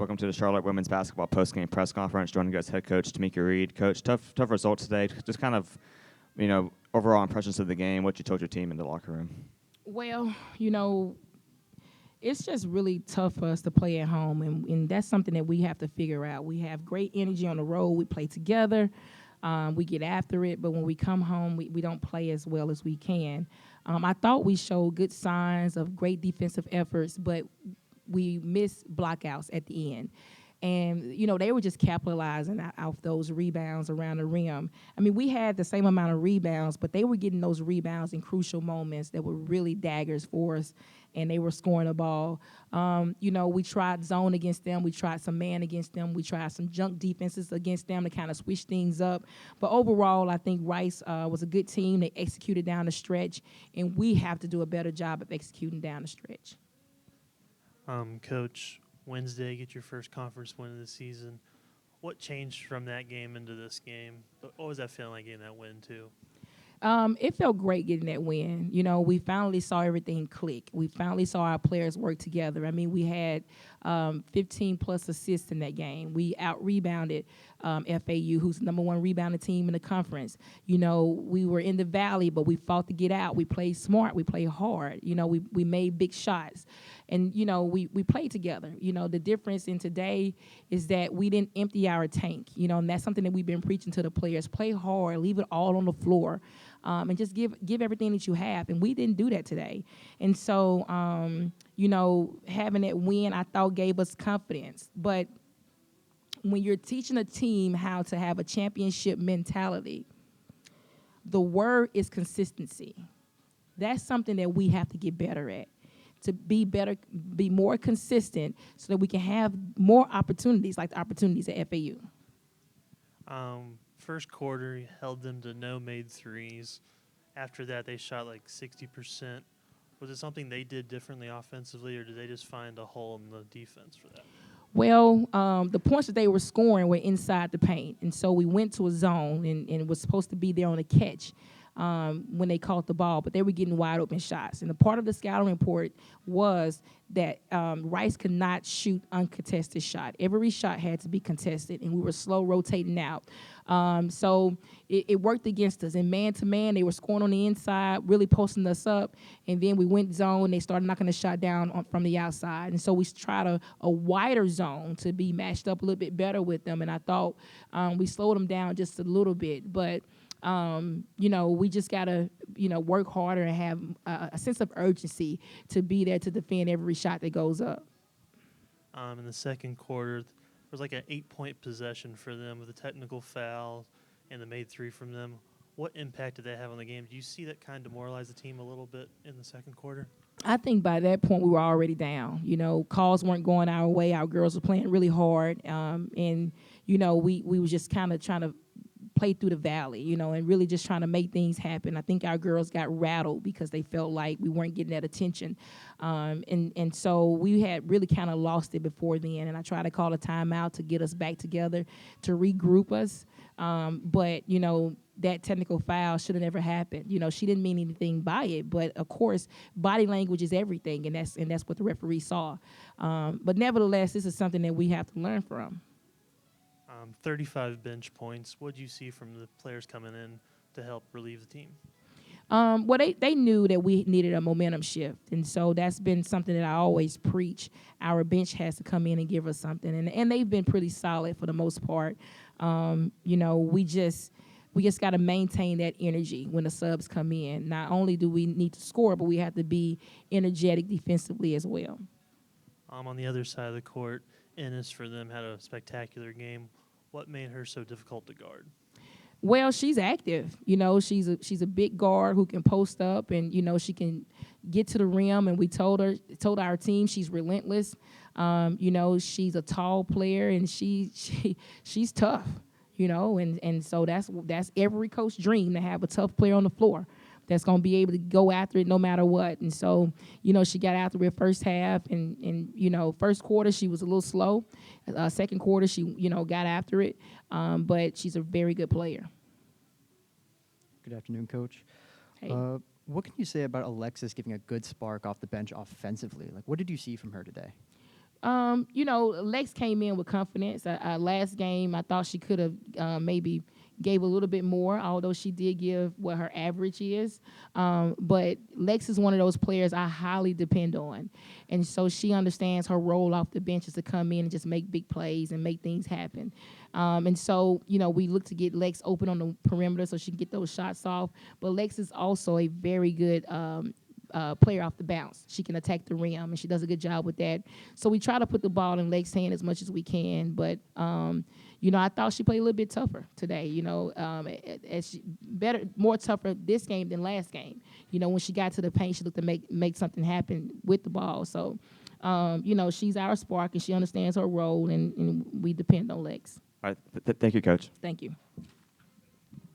Welcome to the Charlotte Women's Basketball Postgame Press Conference. Joining us, head coach Tamika Reed. Coach, tough results today. Just kind of, overall impressions of the game. What you told your team in the locker room. Well, it's just really tough for us to play at home, and that's something that we have to figure out. We have great energy on the road. We play together. We get after it, but when we come home, we don't play as well as we can. I thought we showed good signs of great defensive efforts, but we missed blockouts at the end. And, they were just capitalizing off those rebounds around the rim. I mean, we had the same amount of rebounds, but they were getting those rebounds in crucial moments that were really daggers for us, and they were scoring the ball. We tried zone against them. We tried some man against them. We tried some junk defenses against them to kind of switch things up. But overall, I think Rice was a good team. They executed down the stretch, and we have to do a better job of executing down the stretch. Coach, Wednesday, get your first conference win of the season. What changed from that game into this game? What was that feeling like getting that win, too? It felt great getting that win. We finally saw everything click. We finally saw our players work together. I mean, we had 15-plus assists in that game. We out-rebounded FAU, who's the number one rebounding team in the conference. We were in the valley, but we fought to get out. We played smart. We played hard. We made big shots. And, we played together. The difference in today is that we didn't empty our tank, and that's something that we've been preaching to the players. Play hard, leave it all on the floor, and just give everything that you have. And we didn't do that today. And so, having that win, I thought gave us confidence. But when you're teaching a team how to have a championship mentality, the word is consistency. That's something that we have to get better at. To be better, be more consistent so that we can have more opportunities like the opportunities at FAU. First quarter, you held them to no made threes. After that, they shot like 60%. Was it something they did differently offensively, or did they just find a hole in the defense for that? Well, the points that they were scoring were inside the paint, and so we went to a zone and was supposed to be there on a catch when they caught the ball, but they were getting wide open shots. And the part of the scouting report was that Rice could not shoot uncontested shot. Every shot had to be contested, and we were slow rotating out. So it worked against us. And man-to-man, they were scoring on the inside, really posting us up, and then we went zone. They started knocking the shot down from the outside. And so we tried a wider zone to be matched up a little bit better with them, and I thought we slowed them down just a little bit. But we just got to, work harder and have a sense of urgency to be there to defend every shot that goes up. In the second quarter, there was like an 8-point possession for them with a technical foul and the made three from them. What impact did that have on the game? Do you see that kind of demoralize the team a little bit in the second quarter? I think by that point we were already down. Calls weren't going our way. Our girls were playing really hard. And we were just kind of trying to play through the valley, and really just trying to make things happen. I think our girls got rattled because they felt like we weren't getting that attention. And so we had really kind of lost it before then, and I tried to call a timeout to get us back together, to regroup us. But, that technical foul should have never happened. She didn't mean anything by it, but, of course, body language is everything, and that's what the referee saw. But nevertheless, this is something that we have to learn from. 35 bench points. What did you see from the players coming in to help relieve the team? Well, they knew that we needed a momentum shift, and so that's been something that I always preach. Our bench has to come in and give us something, and they've been pretty solid for the most part. We just got to maintain that energy when the subs come in. Not only do we need to score, but we have to be energetic defensively as well. On the other side of the court, Ennis for them had a spectacular game. What made her so difficult to guard? Well, she's active. She's a big guard who can post up, and she can get to the rim. And we told our team she's relentless. She's a tall player, and she's tough. And so that's every coach's dream, to have a tough player on the floor that's going to be able to go after it no matter what. And so, she got after it first half, and first quarter she was a little slow. Second quarter she, got after it, but she's a very good player. Good afternoon, Coach. Hey. What can you say about Alexis giving a good spark off the bench offensively? Like, what did you see from her today? Lex came in with confidence. Last game, I thought she could have maybe gave a little bit more, although she did give what her average is. But Lex is one of those players I highly depend on. And so she understands her role off the bench is to come in and just make big plays and make things happen. And so, we look to get Lex open on the perimeter so she can get those shots off. But Lex is also a very good player off the bounce. She can attack the rim, and she does a good job with that. So we try to put the ball in Lex's hand as much as we can. But, I thought she played a little bit tougher today, more tougher this game than last game. When she got to the paint, she looked to make something happen with the ball. So, she's our spark, and she understands her role, and we depend on Lex. All right. Thank you, Coach. Thank you.